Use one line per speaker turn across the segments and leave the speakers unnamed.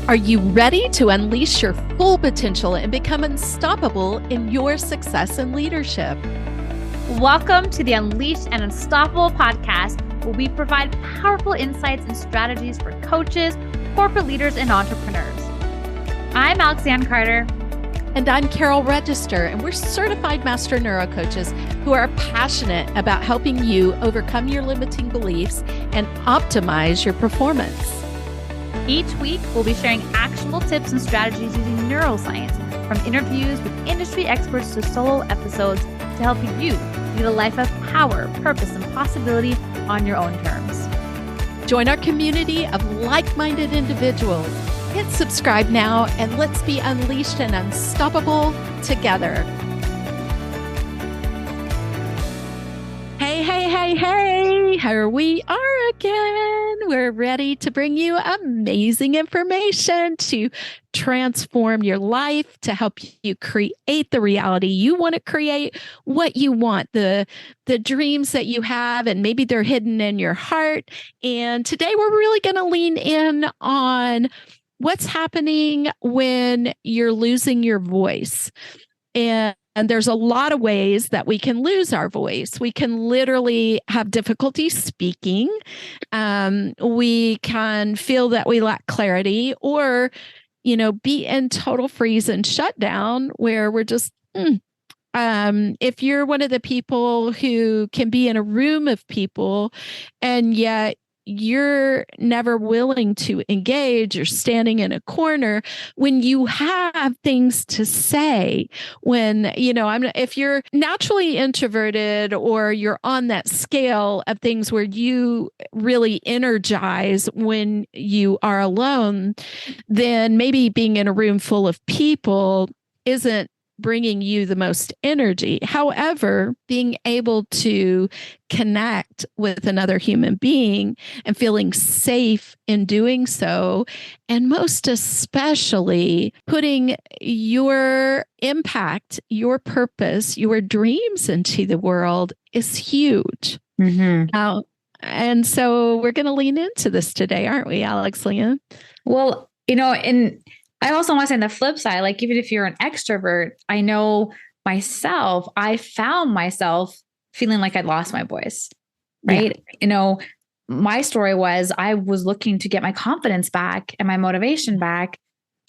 Are you ready to unleash your full potential and become unstoppable in your success and leadership?
Welcome to the Unleashed and Unstoppable podcast, where we provide powerful insights and strategies for coaches, corporate leaders, and entrepreneurs. I'm Alexanne Carter.
And I'm Carol Register, and we're certified master neurocoaches who are passionate about helping you overcome your limiting beliefs and optimize your performance.
Each week, we'll be sharing actionable tips and strategies using neuroscience, from interviews with industry experts to solo episodes, to help you lead a life of power, purpose, and possibility on your own terms.
Join our community of like-minded individuals. Hit subscribe now, and let's be unleashed and unstoppable together. Hey, here we are again. We're ready to bring you amazing information to transform your life, to help you create the reality you want to create, what you want, the dreams that you have, and maybe they're hidden in your heart. And today we're really going to lean in on what's happening when you're losing your voice. And there's a lot of ways that we can lose our voice. We can literally have difficulty speaking. We can feel that we lack clarity, or, be in total freeze and shutdown where we're just, if you're one of the people who can be in a room of people and yet you're never willing to engage, you're standing in a corner when you have things to say, if you're naturally introverted, or you're on that scale of things where you really energize when you are alone, then maybe being in a room full of people isn't bringing you the most energy. However, being able to connect with another human being and feeling safe in doing so, and most especially putting your impact, your purpose, your dreams into the world is huge. Mm-hmm. And so we're going to lean into this today, aren't we, Alex Leanne?
Well, I also want to say on the flip side, like, even if you're an extrovert, I know myself, I found myself feeling like I'd lost my voice, right? Yeah. My story was I was looking to get my confidence back and my motivation back,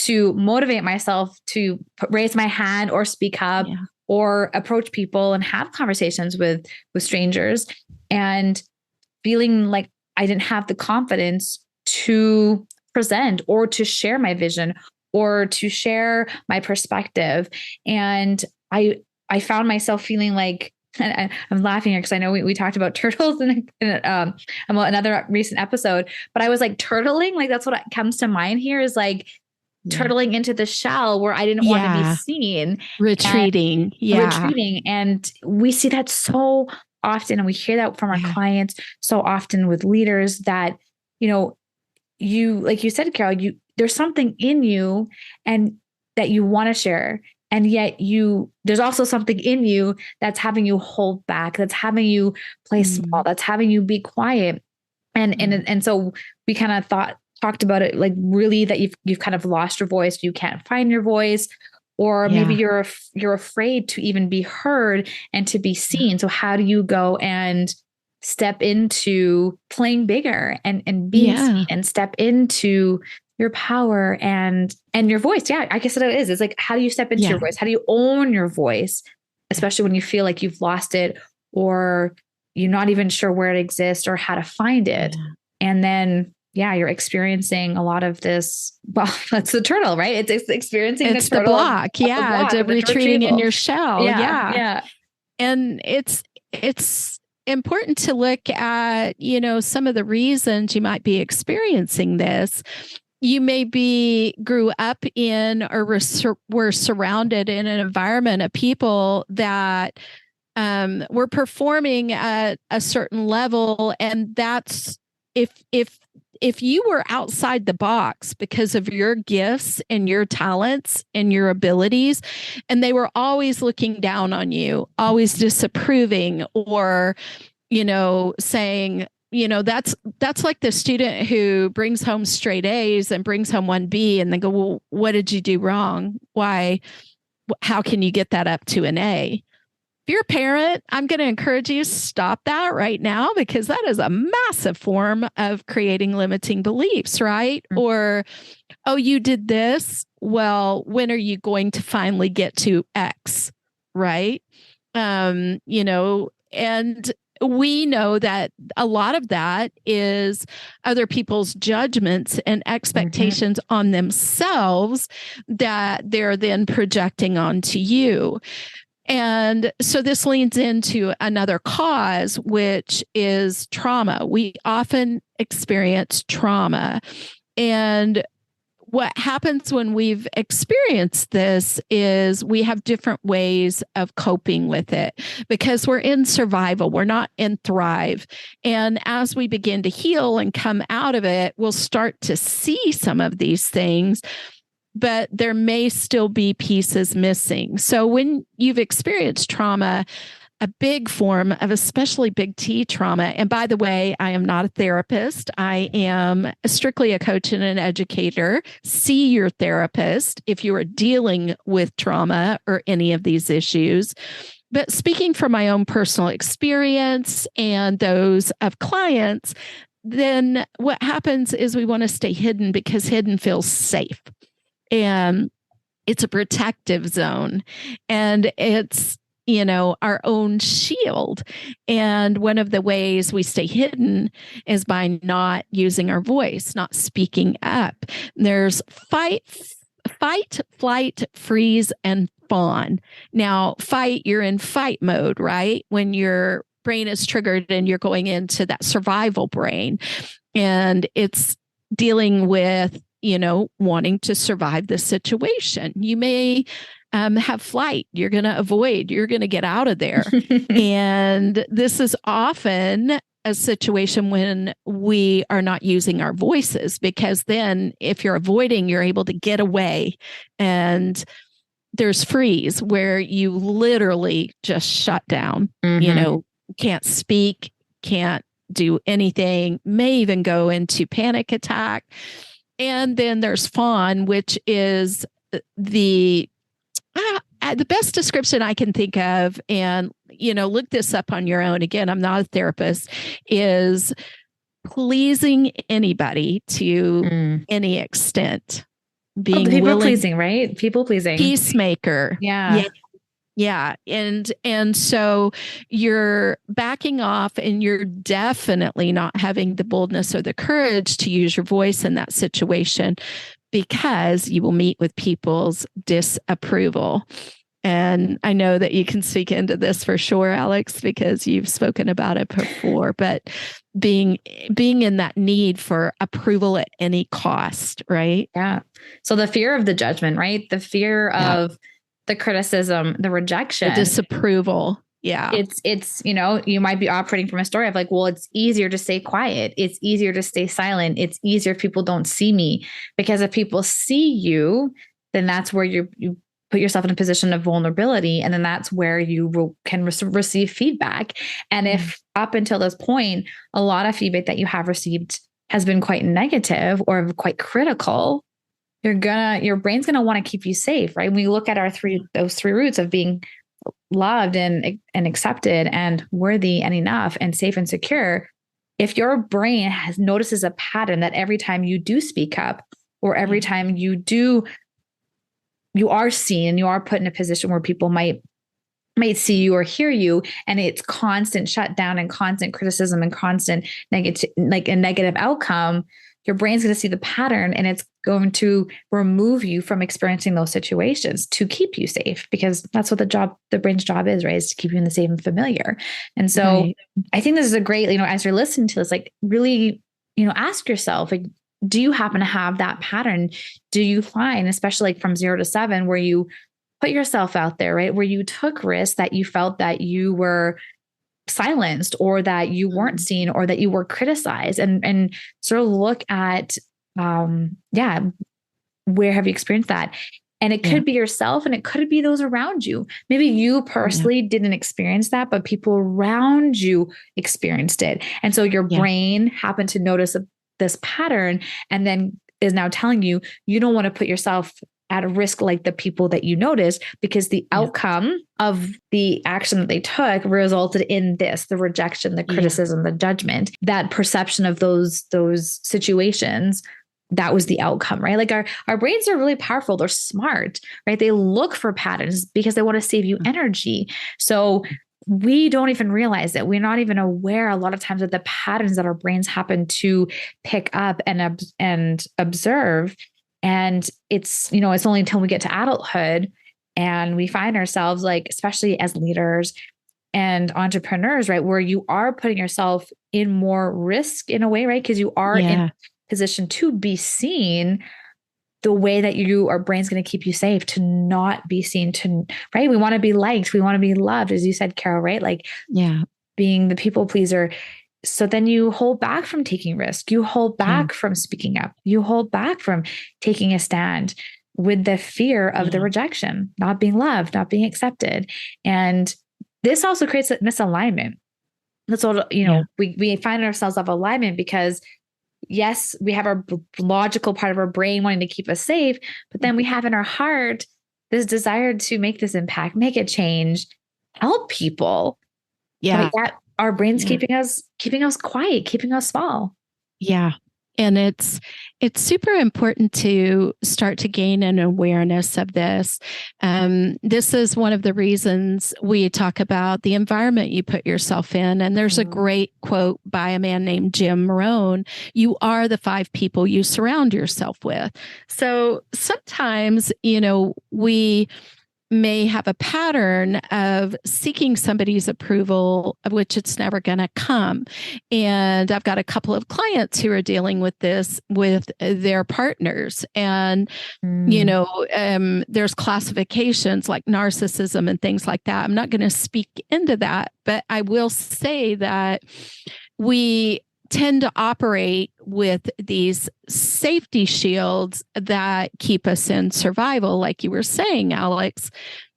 to motivate myself to raise my hand or speak up, or approach people and have conversations with strangers, and feeling like I didn't have the confidence to present or to share my vision or to share my perspective. And I found myself feeling like, and I'm laughing here because I know we talked about turtles in another recent episode, but I was like turtling, like that's what comes to mind here, is like turtling into the shell where I didn't want to be seen.
Retreating.
Retreating. And we see that so often, and we hear that from our clients so often with leaders, that, you, like you said, Carol, there's something in you and that you want to share. And yet there's also something in you that's having you hold back, that's having you play small, that's having you be quiet. And so we kind of talked about it, like, really, that you've kind of lost your voice, you can't find your voice, or maybe you're afraid to even be heard and to be seen. So how do you go and step into playing bigger and being seen, and step into your power and your voice? Yeah, I guess it is. It's like, how do you step into your voice? How do you own your voice, especially when you feel like you've lost it, or you're not even sure where it exists or how to find it? And then, you're experiencing a lot of this. Well, that's the turtle, right? It's experiencing
the block. The retreating in your shell. Yeah. And it's important to look at, some of the reasons you might be experiencing this. You maybe grew up in, or were surrounded in an environment of people that were performing at a certain level. And that's, if you were outside the box because of your gifts and your talents and your abilities, and they were always looking down on you, always disapproving, or, saying, that's like the student who brings home straight A's and brings home one B and they go, well, what did you do wrong? Why? How can you get that up to an A? If you're a parent, I'm going to encourage you to stop that right now, because that is a massive form of creating limiting beliefs, right? Mm-hmm. Or, oh, you did this. Well, when are you going to finally get to X? Right. And we know that a lot of that is other people's judgments and expectations mm-hmm. on themselves that they're then projecting onto you. And so this leans into another cause, which is trauma. We often experience trauma. And what happens when we've experienced this is we have different ways of coping with it, because we're in survival. We're not in thrive. And as we begin to heal and come out of it, we'll start to see some of these things, but there may still be pieces missing. So when you've experienced trauma, a big form of especially big T trauma, and by the way, I am not a therapist. I am strictly a coach and an educator. See your therapist if you are dealing with trauma or any of these issues. But speaking from my own personal experience and those of clients, then what happens is we want to stay hidden because hidden feels safe. And it's a protective zone, and it's, our own shield. And one of the ways we stay hidden is by not using our voice, not speaking up. There's fight, flight, freeze, and fawn. Now, fight, you're in fight mode, right? When your brain is triggered and you're going into that survival brain, and it's dealing with wanting to survive the situation. You may have flight. You're going to avoid. You're going to get out of there. And this is often a situation when we are not using our voices, because then if you're avoiding, you're able to get away. And there's freeze, where you literally just shut down,
Mm-hmm.
Can't speak, can't do anything, may even go into panic attack. And then there's fawn, which is the best description I can think of. And, look this up on your own. Again, I'm not a therapist, is pleasing anybody to any extent. Being
people pleasing, right? People pleasing.
Peacemaker.
Yeah.
Yeah. And so you're backing off, and you're definitely not having the boldness or the courage to use your voice in that situation, because you will meet with people's disapproval. And I know that you can speak into this for sure, Alex, because you've spoken about it before, but being in that need for approval at any cost, right?
Yeah. So the fear of the judgment, right? The fear of the criticism, the rejection,
the disapproval. Yeah.
It's, you might be operating from a story of like, well, it's easier to stay quiet. It's easier to stay silent. It's easier if people don't see me, because if people see you, then that's where you put yourself in a position of vulnerability. And then that's where you can receive feedback. And if up until this point, a lot of feedback that you have received has been quite negative or quite critical, your brain's going to want to keep you safe, right? When we look at those three roots of being loved and accepted and worthy and enough and safe and secure, if your brain notices a pattern that every time you do speak up, or every time you are seen, you are put in a position where people might see you or hear you, and it's constant shutdown and constant criticism and constant negative outcome, your brain's going to see the pattern, and it's going to remove you from experiencing those situations to keep you safe, because that's what the brain's job is, right? Is to keep you in the safe and familiar. And so I think this is a great, as you're listening to this, like really, ask yourself, like, do you happen to have that pattern? Do you find, especially like from 0 to 7, where you put yourself out there, right? Where you took risks that you felt that you were silenced, or that you weren't seen, or that you were criticized, and sort of look at, where have you experienced that? And it could be yourself and it could be those around you. Maybe you personally didn't experience that, but people around you experienced it. And so your brain happened to notice this pattern and then is now telling you, you don't want to put yourself at a risk like the people that you noticed, because the outcome of the action that they took resulted in this, the rejection, the criticism, the judgment, that perception of those situations. That was the outcome, right? Like our brains are really powerful. They're smart, right? They look for patterns because they want to save you energy. So we don't even realize that. We're not even aware a lot of times of the patterns that our brains happen to pick up and observe. And it's only until we get to adulthood and we find ourselves, like, especially as leaders and entrepreneurs, right, where you are putting yourself in more risk in a way, right? Because you are in position to be seen the way that our brain's going to keep you safe, to not be seen, right? We want to be liked. We want to be loved, as you said, Carol, right? Like being the people pleaser. So then you hold back from taking risk. You hold back from speaking up. You hold back from taking a stand with the fear of the rejection, not being loved, not being accepted. And this also creates a misalignment. That's all, we find ourselves out of alignment because yes, we have our logical part of our brain wanting to keep us safe, but then we have in our heart this desire to make this impact, make a change, help people. But yet our brain's keeping us quiet, keeping us small.
Yeah. And it's super important to start to gain an awareness of this. This is one of the reasons we talk about the environment you put yourself in. And there's a great quote by a man named Jim Rohn: "You are the 5 people you surround yourself with." So sometimes, we may have a pattern of seeking somebody's approval, of which it's never going to come. And I've got a couple of clients who are dealing with this with their partners. And, there's classifications like narcissism and things like that. I'm not going to speak into that, but I will say that we tend to operate with these safety shields that keep us in survival, like you were saying, Alex.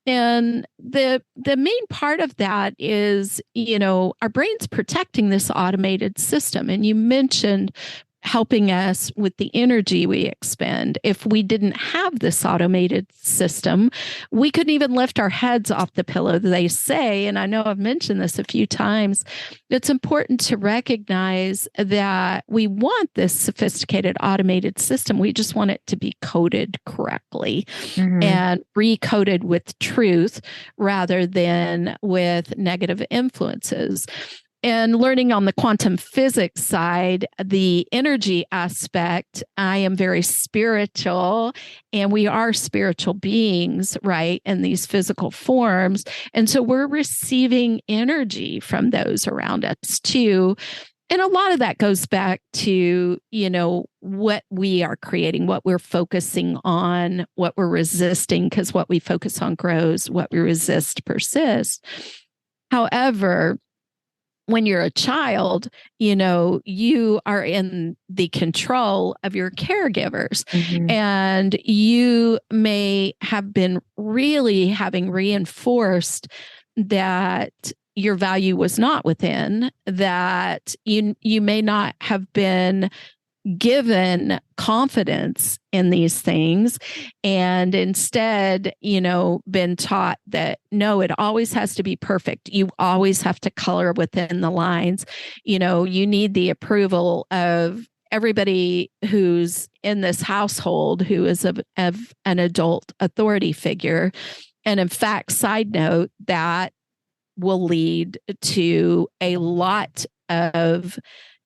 And the main part of that is, our brain's protecting this automated system. And you mentioned helping us with the energy we expend. If we didn't have this automated system, we couldn't even lift our heads off the pillow, they say. And I know I've mentioned this a few times. It's important to recognize that we want this sophisticated automated system. We just want it to be coded correctly and recoded with truth rather than with negative influences. And learning on the quantum physics side, the energy aspect, I am very spiritual, and we are spiritual beings, right, in these physical forms. And so we're receiving energy from those around us too. And a lot of that goes back to, what we are creating, what we're focusing on, what we're resisting, because what we focus on grows, what we resist persists. However, when you're a child, you are in the control of your caregivers. And you may have been really having reinforced that your value was not within, that you may not have been given confidence in these things, and instead, been taught that no, it always has to be perfect. You always have to color within the lines. You need the approval of everybody who's in this household who is of an adult authority figure. And in fact, side note, that will lead to a lot of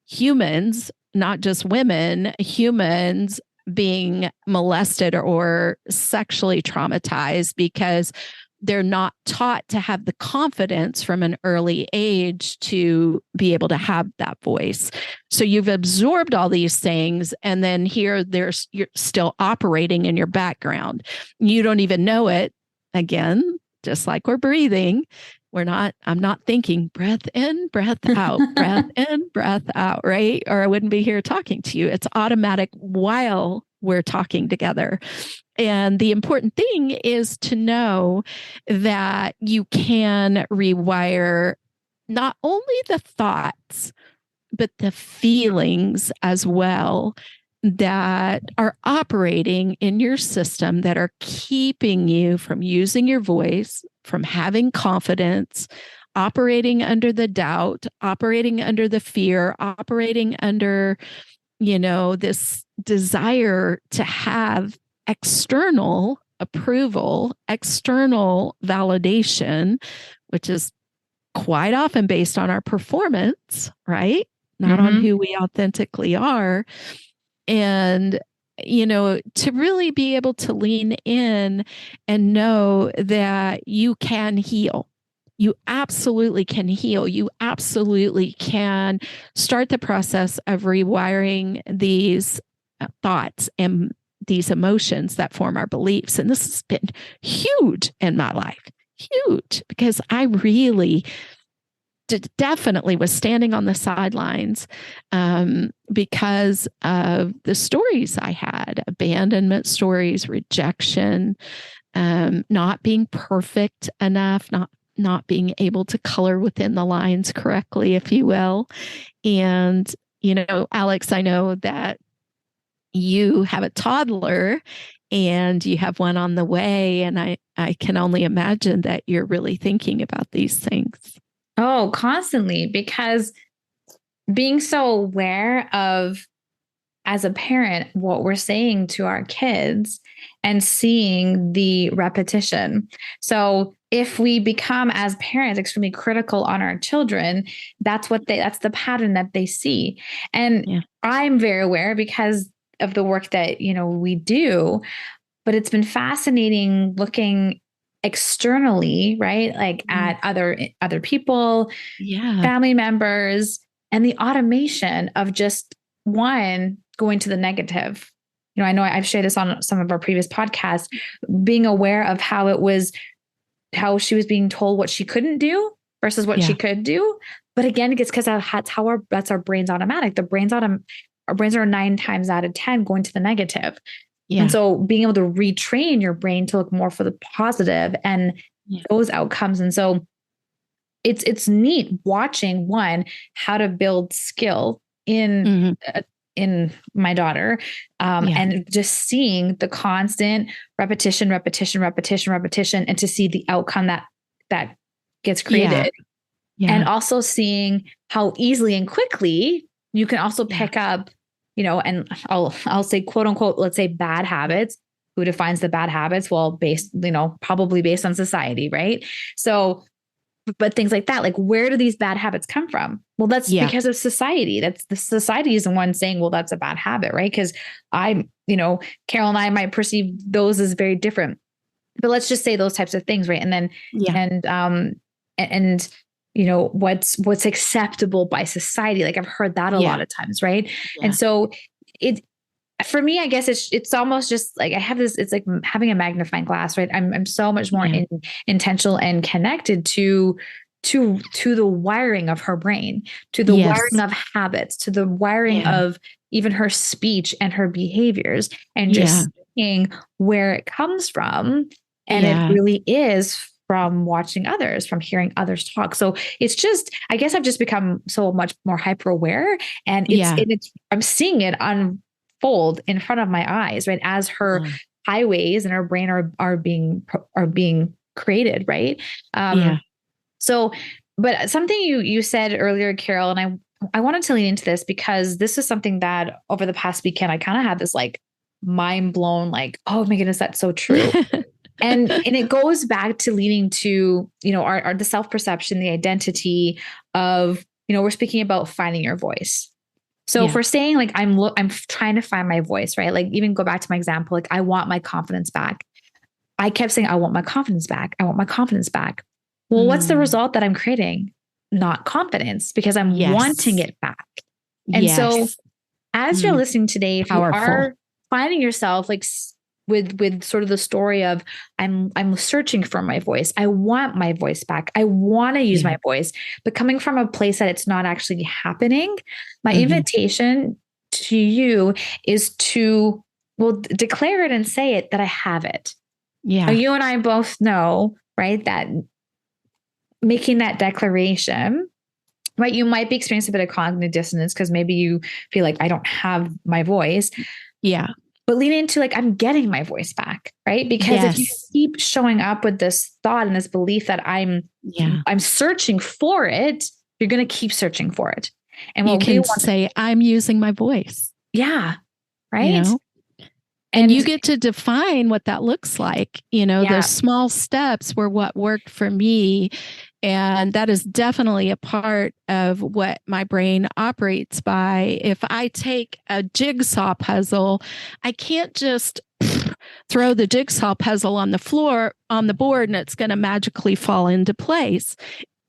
humans, not just women, humans being molested or sexually traumatized because they're not taught to have the confidence from an early age to be able to have that voice. So you've absorbed all these things, and then you're still operating in your background. You don't even know it. Again, just like we're breathing, I'm not thinking breath in, breath out, breath in, breath out, right? Or I wouldn't be here talking to you. It's automatic while we're talking together. And the important thing is to know that you can rewire not only the thoughts, but the feelings as well that are operating in your system that are keeping you from using your voice, from having confidence, operating under the doubt, operating under the fear, operating under, this desire to have external approval, external validation, which is quite often based on our performance, right? Not on who we authentically are. And, to really be able to lean in and know that you can heal. You absolutely can heal. You absolutely can start the process of rewiring these thoughts and these emotions that form our beliefs. And this has been huge in my life, huge, because I really definitely was standing on the sidelines because of the stories I had, abandonment stories, rejection, not being perfect enough, not being able to color within the lines correctly, if you will. And, Alex, I know that you have a toddler and you have one on the way. And I can only imagine that you're really thinking about these things.
Oh, constantly, because being so aware of, as a parent, what we're saying to our kids and seeing the repetition. So if we become, as parents, extremely critical on our children, that's the pattern that they see. And I'm very aware because of the work that, we do, but it's been fascinating looking externally, right? Like at other people, family members, and the automation of just one going to the negative. I know I've shared this on some of our previous podcasts, being aware of how she was being told what she couldn't do versus what she could do. But again, it's because that's our brain's automatic. Our brains are 9 times out of 10 going to the negative. Yeah. And so being able to retrain your brain to look more for the positive and those outcomes. And so it's neat watching how to build skill in my daughter, and just seeing the constant repetition, and to see the outcome that gets created. And also seeing how easily and quickly you can also pick up, and I'll say, quote unquote, let's say bad habits. Who defines the bad habits? Well, probably based on society, right? So, but things like that, like where do these bad habits come from? Well, that's because of society. That's the society is the one saying, well, that's a bad habit, right? Because Carol and I might perceive those as very different, but let's just say those types of things, right? And then, what's acceptable by society. Like I've heard that a lot of times. Right. Yeah. And so for me, I guess it's almost just like I have this, it's like having a magnifying glass, right? I'm so much more intentional and connected to the wiring of her brain, to the wiring of habits, to the wiring of even her speech and her behaviors, and just seeing where it comes from. And it really is from watching others, from hearing others talk. So it's just, I guess I've just become so much more hyper aware, and I'm seeing it unfold in front of my eyes, right? As her highways and her brain are being created. Right. So, but something you said earlier, Carol, and I wanted to lean into this because this is something that over the past weekend, I kind of had this like mind blown, like, oh my goodness, that's so true. And it goes back to leaning to, our the self-perception, the identity of, we're speaking about finding your voice. So if we're saying like, I'm trying to find my voice, right? Like even go back to my example, like I want my confidence back. I kept saying, I want my confidence back. I want my confidence back. Well, what's the result that I'm creating? Not confidence, because I'm wanting it back. And so as you're listening today, if you are finding yourself like with sort of the story of I'm searching for my voice. I want my voice back. I want to use my voice, but coming from a place that it's not actually happening. My invitation to you is to well, declare it and say it that I have it.
Yeah.
You and I both know, right, that making that declaration, right, you might be experiencing a bit of cognitive dissonance because maybe you feel like I don't have my voice.
Yeah.
But lean into like, I'm getting my voice back, right? Because if you keep showing up with this thought and this belief that I'm searching for it, you're going to keep searching for it. And
what you can say, I'm using my voice.
Yeah. Right.
You know? And you get to define what that looks like. You know, those small steps were what worked for me. And that is definitely a part of what my brain operates by. If I take a jigsaw puzzle, I can't just throw the jigsaw puzzle on the floor, on the board, and it's going to magically fall into place.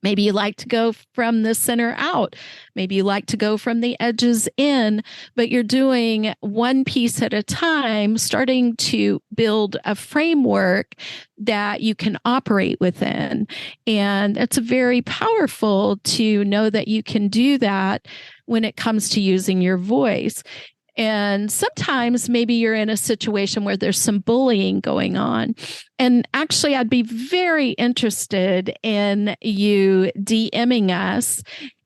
Maybe you like to go from the center out. Maybe you like to go from the edges in, but you're doing one piece at a time, starting to build a framework that you can operate within. And it's very powerful to know that you can do that when it comes to using your voice. And sometimes maybe you're in a situation where there's some bullying going on. And actually, I'd be very interested in you DMing us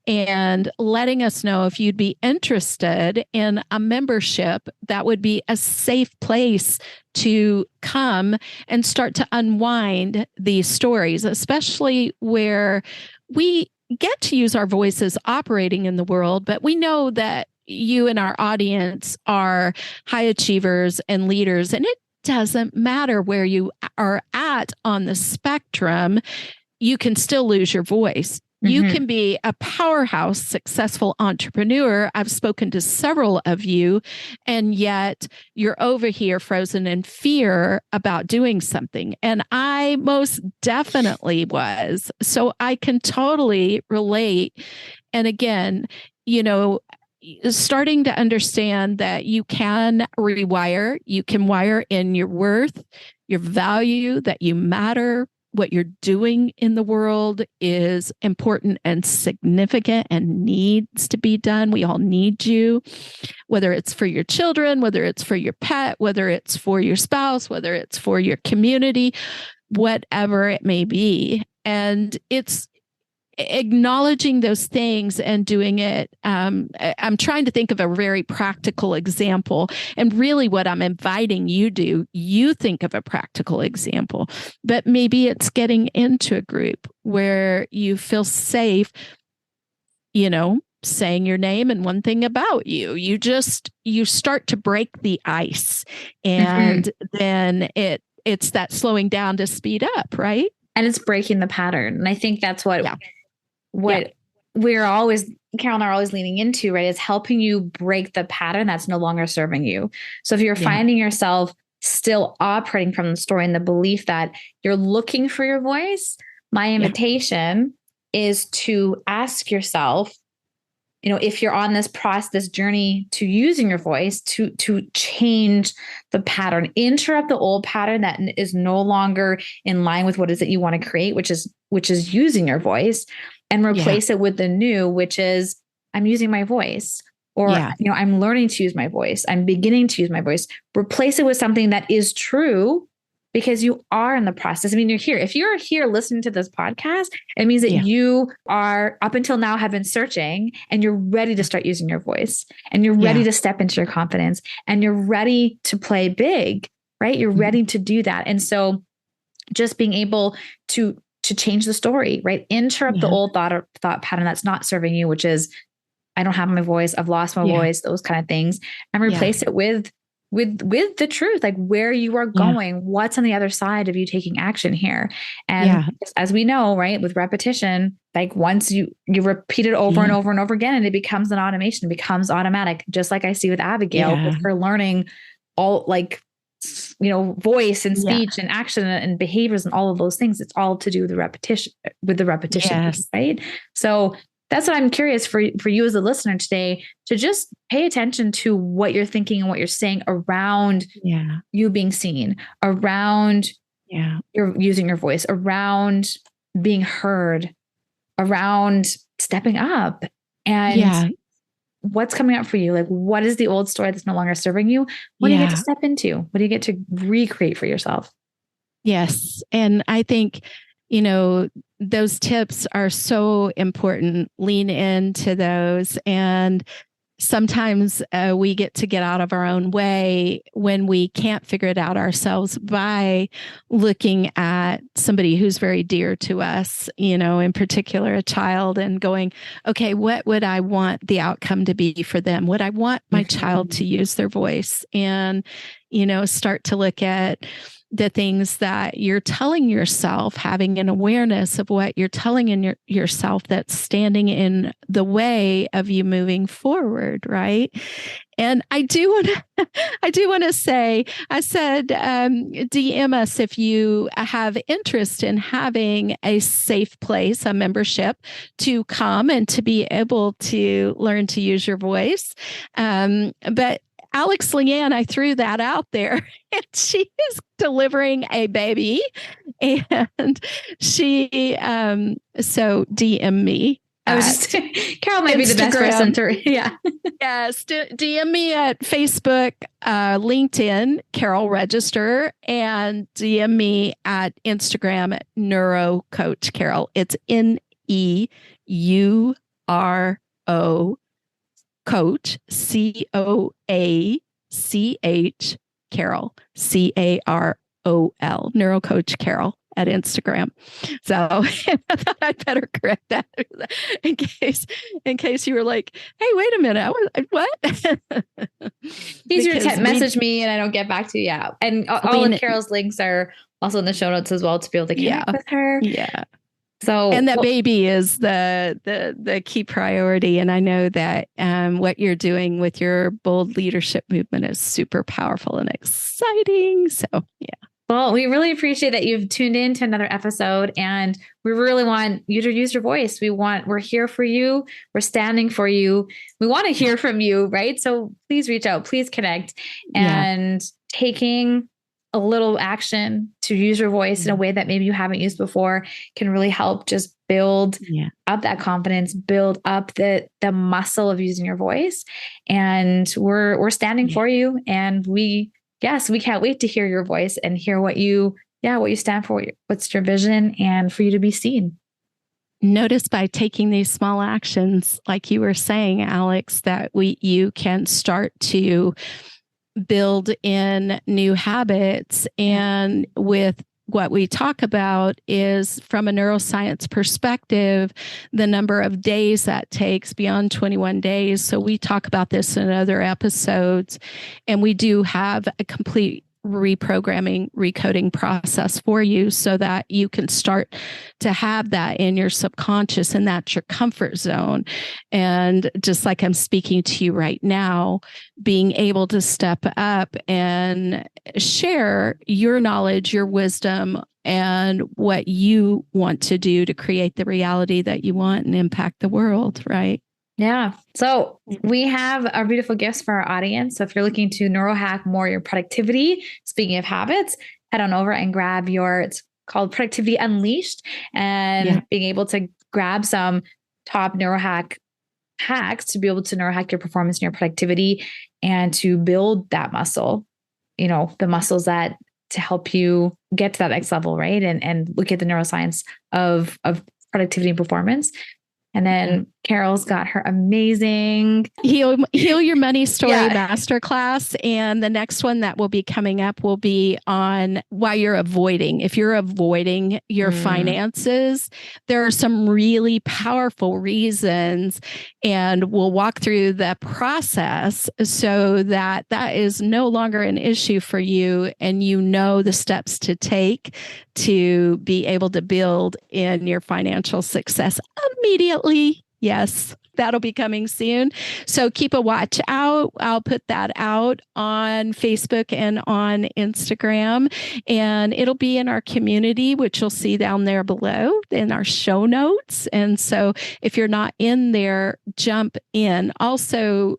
and letting us know if you'd be interested in a membership that would be a safe place to come and start to unwind these stories, especially where we get to use our voices operating in the world, but we know that you and our audience are high achievers and leaders, and it doesn't matter where you are at on the spectrum, you can still lose your voice. You can be a powerhouse, successful entrepreneur. I've spoken to several of you, and yet you're over here frozen in fear about doing something. And I most definitely was. So I can totally relate. And again, you know, starting to understand that you can rewire, you can wire in your worth, your value, that you matter. What you're doing in the world is important and significant and needs to be done. We all need you, whether it's for your children, whether it's for your pet, whether it's for your spouse, whether it's for your community, whatever it may be. And it's acknowledging those things and doing it. I'm trying to think of a very practical example. And really what I'm inviting you to do, you think of a practical example, but maybe it's getting into a group where you feel safe, you know, saying your name and one thing about you. You start to break the ice, and then it's that slowing down to speed up, right?
And it's breaking the pattern. And I think that's what we're always, Carol and I are always leaning into, right? Is helping you break the pattern that's no longer serving you. So if you're finding yourself still operating from the story and the belief that you're looking for your voice, my invitation is to ask yourself, you know, if you're on this process, this journey to using your voice, to change the pattern, interrupt the old pattern that is no longer in line with what is it you want to create, which is using your voice, and replace it with the new, which is I'm using my voice, or you know, I'm learning to use my voice. I'm beginning to use my voice. Replace it with something that is true, because you are in the process. I mean, you're here. If you're here listening to this podcast, it means that you are, up until now, have been searching, and you're ready to start using your voice, and you're ready to step into your confidence, and you're ready to play big, right? You're ready to do that. And so just being able to change the story, right? Interrupt the old thought pattern that's not serving you, which is, I don't have my voice, I've lost my voice, those kind of things, and replace it with the truth, like where you are going, what's on the other side of you taking action here. And as we know, right, with repetition, like once you repeat it over and over and over again, and it becomes an automation, it becomes automatic. Just like I see with Abigail, with her learning all, like, you know, voice and speech and action and behaviors and all of those things. It's all to do with the repetition, right? So that's what I'm curious for you as a listener today, to just pay attention to what you're thinking and what you're saying around you being seen, around you're using your voice, around being heard, around stepping up. And what's coming up for you? Like, what is the old story that's no longer serving you? What do you get to step into? What do you get to recreate for yourself?
Yes. And I think, you know, those tips are so important. Lean into those. And sometimes we get out of our own way when we can't figure it out ourselves by looking at somebody who's very dear to us, you know, in particular a child, and going, okay, what would I want the outcome to be for them? Would I want my child to use their voice? And, you know, start to look at the things that you're telling yourself, having an awareness of what you're telling yourself that's standing in the way of you moving forward, right? And I do want to say, I said, DM us if you have interest in having a safe place, a membership to come and to be able to learn to use your voice. But Alex Leanne, I threw that out there, and she is delivering a baby, and she, so DM me.
I was just, Carol might be the best person to, yeah.
Yes, DM me at Facebook, LinkedIn, Carol Register, and DM me at Instagram at Neuro Coach Carol. It's NEURO Coach, COACH, Carol, CAROL, Neuro Coach Carol at Instagram. So I thought I'd better correct that in case you were like, hey, wait a minute, what?
Easier to message me and I don't get back to you. Yeah. And all of Carol's links are also in the show notes as well to be able to connect with her.
Yeah.
So,
and that baby is the key priority. And I know that what you're doing with your bold leadership movement is super powerful and exciting. So, yeah.
Well, we really appreciate that you've tuned in to another episode, and we really want you to use your voice. We're here for you. We're standing for you. We want to hear from you, right? So please reach out, please connect, and taking a little action to use your voice in a way that maybe you haven't used before can really help just build up that confidence, build up the muscle of using your voice. And we're standing for you. And we can't wait to hear your voice and hear what you stand for, what's your vision, and for you to be seen.
Notice by taking these small actions, like you were saying, Alex, that you can start to build in new habits. And with what we talk about is, from a neuroscience perspective, the number of days that takes beyond 21 days. So we talk about this in other episodes, and we do have a complete reprogramming, recoding process for you so that you can start to have that in your subconscious, and that's your comfort zone. And just like I'm speaking to you right now, being able to step up and share your knowledge, your wisdom, and what you want to do to create the reality that you want and impact the world, right?
Yeah. So we have our beautiful gifts for our audience. So if you're looking to neurohack more your productivity, speaking of habits, head on over and grab it's called Productivity Unleashed, and being able to grab some top neurohack hacks to be able to neurohack your performance and your productivity and to build that muscle, the muscles that to help you get to that next level, right? And look at the neuroscience of productivity and performance. And then Carol's got her amazing
Heal Your Money Story Masterclass. And the next one that will be coming up will be on why you're avoiding. If you're avoiding your finances, there are some really powerful reasons. And we'll walk through the process so that is no longer an issue for you. And you know the steps to take to be able to build in your financial success immediately. Yes, that'll be coming soon. So keep a watch out. I'll put that out on Facebook and on Instagram, and it'll be in our community, which you'll see down there below in our show notes. And so if you're not in there, jump in. Also,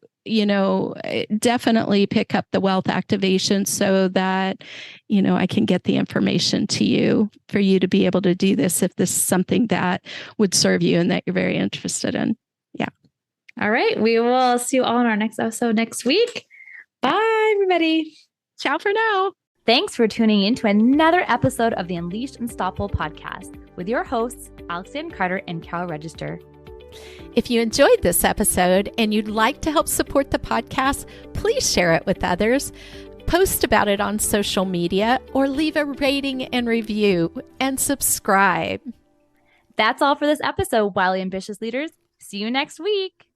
definitely pick up the wealth activation so that, I can get the information to you for you to be able to do this if this is something that would serve you and that you're very interested in. Yeah.
All right. We will see you all in our next episode next week. Bye, everybody.
Ciao for now.
Thanks for tuning in to another episode of the Unleashed Unstoppable podcast with your hosts, Alexandra Carter and Carol Register.
If you enjoyed this episode and you'd like to help support the podcast, please share it with others, post about it on social media, or leave a rating and review, and subscribe.
That's all for this episode, Wildly Ambitious Leaders. See you next week.